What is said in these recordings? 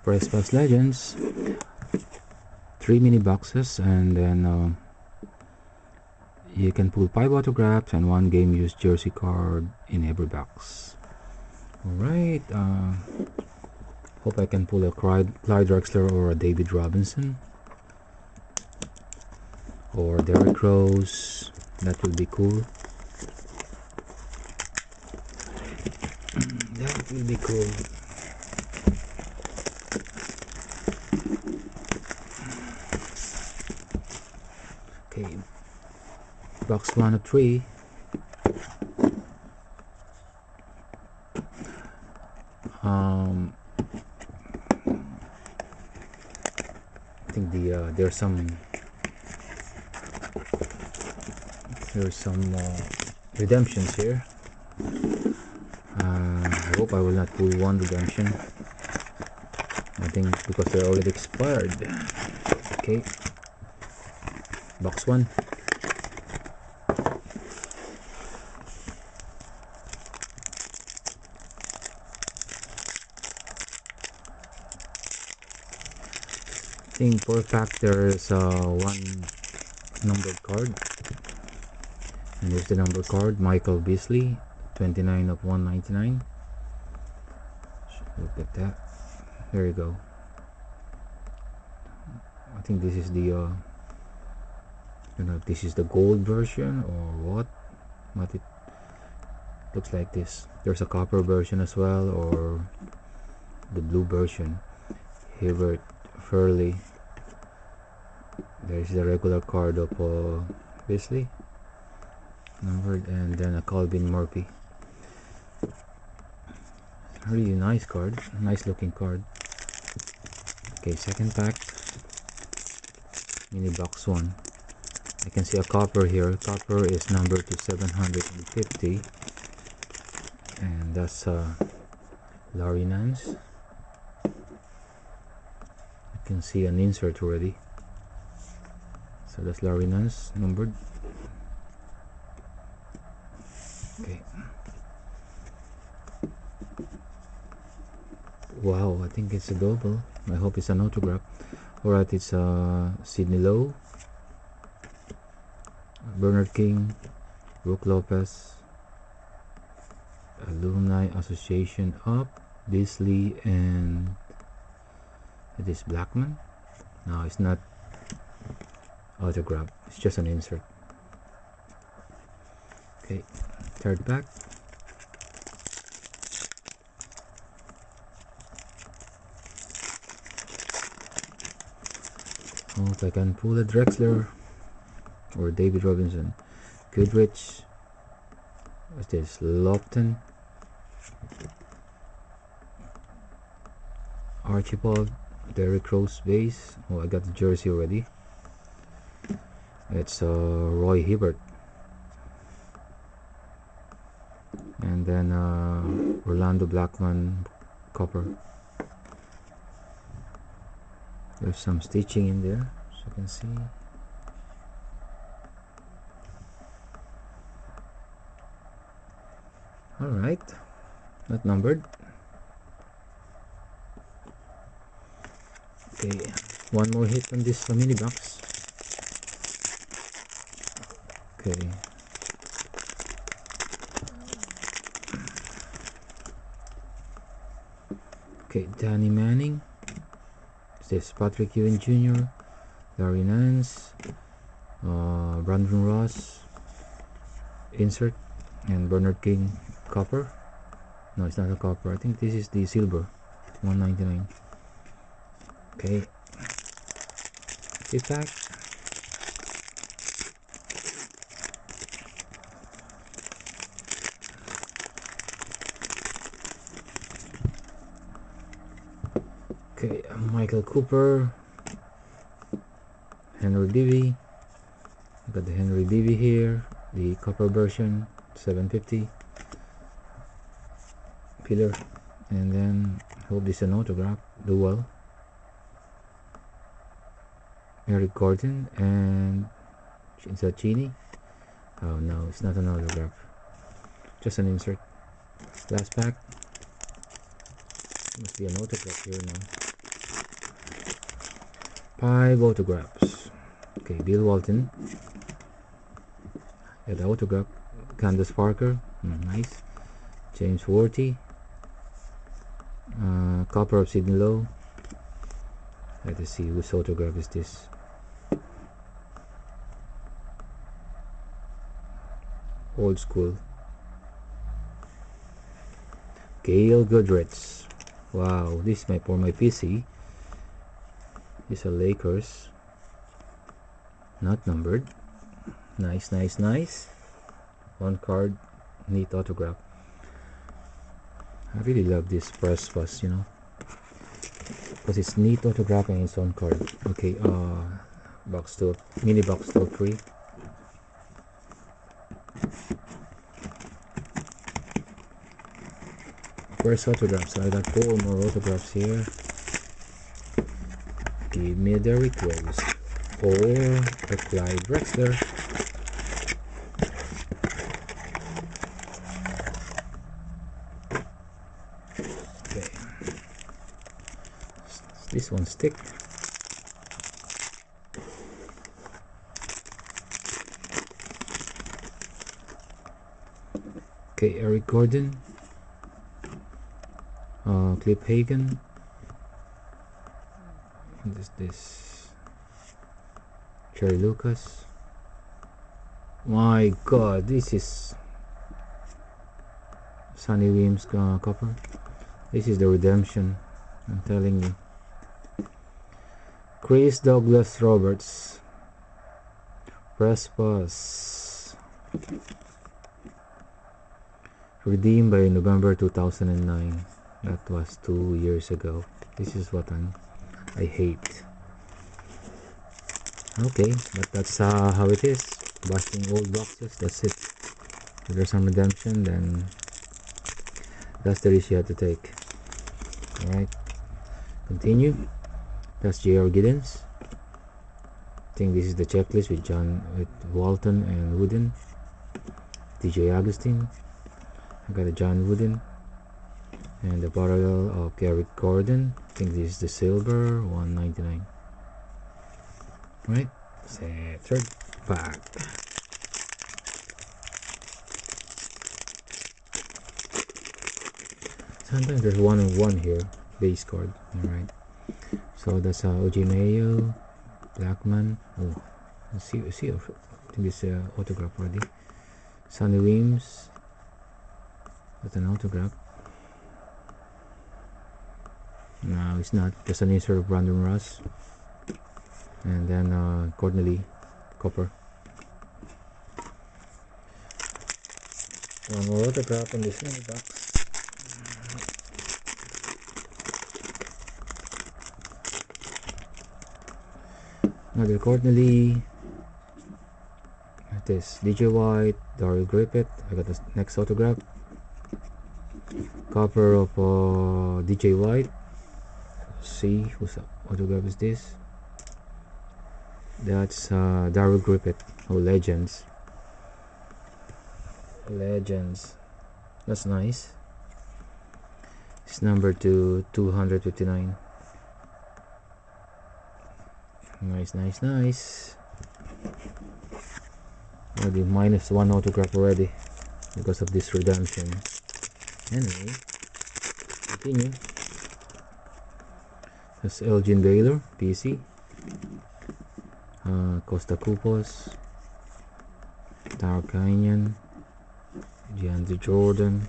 For Xbox Legends, 3 mini boxes, and then you can pull 5 autographs and 1 game used jersey card in every box. Alright, hope I can pull a Clyde Drexler or a David Robinson or Derrick Rose. That will be cool. That will be cool. Okay, box 1 of 3. I think there's some redemptions here. I hope I will not pull one redemption. I think because they're already expired. Okay, box 1. I think for a fact there's one numbered card, and here's the number card. Michael Beasley, 29 of 199. Look at that. There you go. I think this is the I don't know if this is the gold version or what, but it looks like this. There's a copper version as well, or the blue version. Hibbert, Furley. There's the regular card of Beasley numbered, and then a Calvin Murphy. Really nice card, nice looking card. Okay, second pack, mini box 1. I can see a copper here. Copper is numbered to 750, and that's Larry Nance. I can see an insert already, so that's Larry Nance numbered. Okay. Wow, I think it's a double. I hope it's an autograph. Alright, it's Sidney Lowe, Bernard King, Brook Lopez, Alumni Association up, Beasley, and it is Blackman. No, it's not autograph, it's just an insert. Okay, third pack. Hope I can pull a Drexler or David Robinson. Goodrich. What's this? Lofton. Archibald. Derrick Rose base. Oh, I got the jersey already. It's Roy Hibbert. And then Orlando Blackman copper. There's some stitching in there, so you can see. Alright, not numbered. Okay, one more hit on this mini box. Okay. Okay, Danny Manning. This Patrick Ewing Jr., Larry Nance, Brandon Ross, insert, and Bernard King copper. No, it's not a copper. I think this is the silver, 199. Okay, fifth pack. Okay, Michael Cooper, Henry Divvy. Got the Henry Divvy here, the copper version, 750 pillar, and then hope this is an autograph. Do well. Eric Gordon and Cini. Oh no, it's not an autograph, just an insert. Last pack. Must be an autograph here now. 5 autographs. Okay, Bill Walton. Yeah, the autograph. Candace Parker. Nice. James Worthy. Copper of Sidney Lowe. Let us see whose autograph is this. Old school. Gail Goodrich. Wow, this is for my PC. These are Lakers. Not numbered. Nice, nice, nice. One card, neat autograph. I really love this press pass, you know, because it's neat autograph and it's on card. Okay, box 2, mini box 3. First autograph, so I got 4 more autographs here. Give me a Derrick Rose or a Clyde Drexler. Okay, this one stick. Okay, Eric Gordon, Cliff Hagan. What is this? Cherry Lucas. My God, this is Sonny Weems copper. This is the redemption, I'm telling you. Chris Douglas Roberts. Press pass. Redeemed by November 2009. That was 2 years ago. This is what I hate. Okay, but that's how it is. Busting old boxes, that's it. If there's some redemption, then that's the risk you have to take. Alright, continue. That's J.R. Giddens. I think this is the checklist with Walton and Wooden. DJ Agustin. I got a John Wooden. And the parallel of Eric Gordon. I think this is the silver, 199. Right, third pack. Sometimes there's 1 on 1 here, base card. Alright, so that's OG Mayo, Blackman. Oh, let's see, I think this autograph already. Sonny Weems. That's an autograph. No, it's not. Just an insert of Brandon Ross. And then Courtney copper. One more autograph in this mini box. Another Courtney. This DJ White, Daryl Griffith. I got the next autograph. Copper of DJ White. See whose autograph is this? That's Daryl Griffith. Oh, legends. That's nice. It's number 259. Nice. Already minus 1 autograph already because of this redemption. Anyway, continue. That's Elgin Baylor, PC. Costa Kupos, Tarkanian, DeAndre Jordan,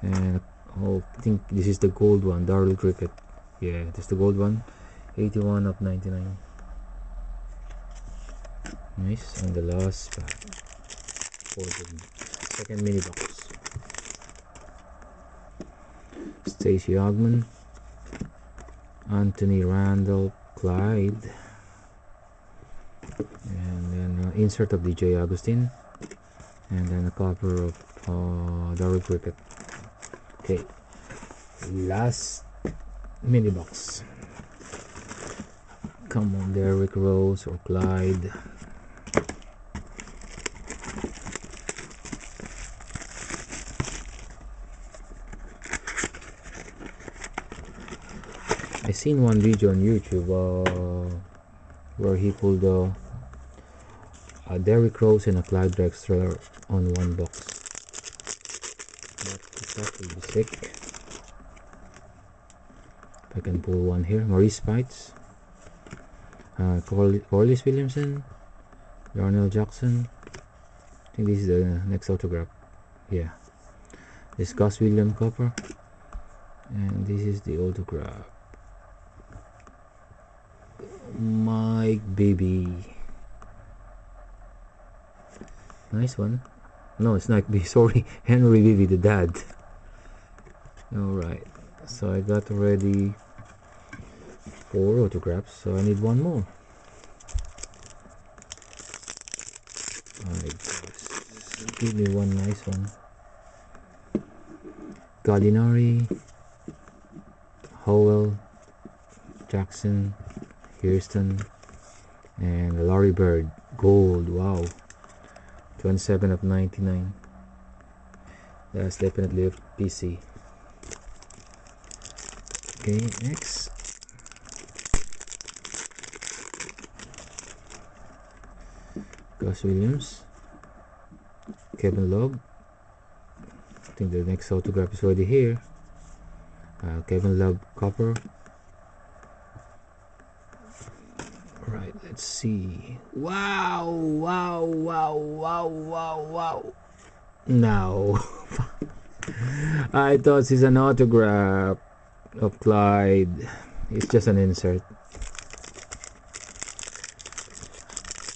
and I think this is the gold one, Daryl Griffith. Yeah, this is the gold one, 81 of 99. Nice, and the last pack for the second mini box. Stacey Ogman, Anthony Randall, Clyde, and then insert of DJ Agustin, and then a copper of Daryl Griffith. Okay, last mini box. Come on, Derrick Rose or Clyde. I seen one video on YouTube where he pulled a Derrick Rose and a Clyde Drexler on one box. That would be sick. If I can pull one here. Maurice Spites, Corliss Williamson, Darnell Jackson. I think this is the next autograph. Yeah, this is Gus William Copper, and this is the autograph. Mike Bibby. Nice one. No, it's not Bibby. Sorry, Henry Bibby, the dad. Alright, so I got already 4 autographs, so I need one more. Alright, give me one nice one. Gallinari, Howell, Jackson, Houston, and Larry Bird gold. Wow, 27 of 99. That's definitely a PC. Okay, next. Gus Williams, Kevin Love. I think the next autograph is already here. Kevin Love Copper. Right, let's see. Wow, wow, wow, wow, wow, wow. No. I thought this is an autograph of Clyde. It's just an insert.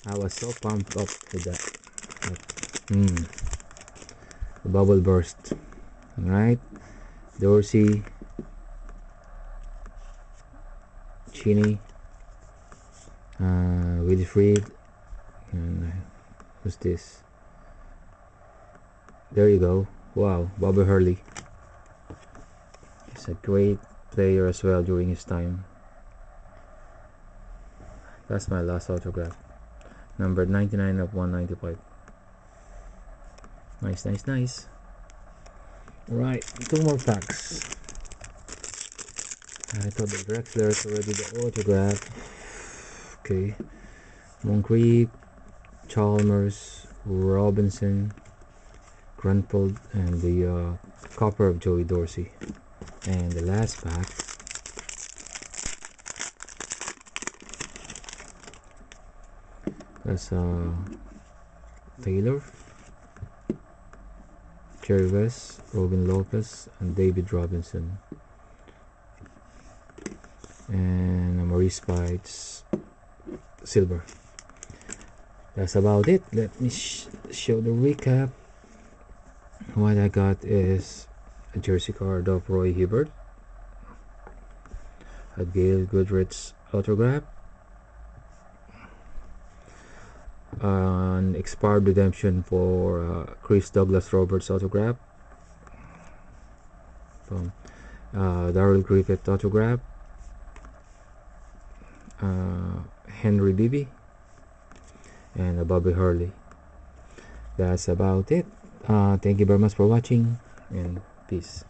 I was so pumped up with that. The bubble burst. Alright. Dorsey, Cheney, Willie Freed, and who's this? There you go. Wow, Bobby Hurley. He's a great player as well during his time. That's my last autograph. Number 99 of 195. Nice, nice, nice. Right, 2 more packs. I thought the Drexler is already the autograph. Okay. Moncrief, Chalmers, Robinson, Grunfeld, and the Copper of Joey Dorsey. And the last pack. That's Taylor, Jerry West, Robin Lopez, and David Robinson. And Maurice Spites silver. That's about it. Let me show the recap. What I got is a jersey card of Roy Hibbert, a Gail Goodrich autograph, an expired redemption for Chris Douglas Roberts autograph, from Darrell Griffith autograph, Henry Bibby, and a Bobby Hurley. That's about it. Thank you very much for watching, and peace.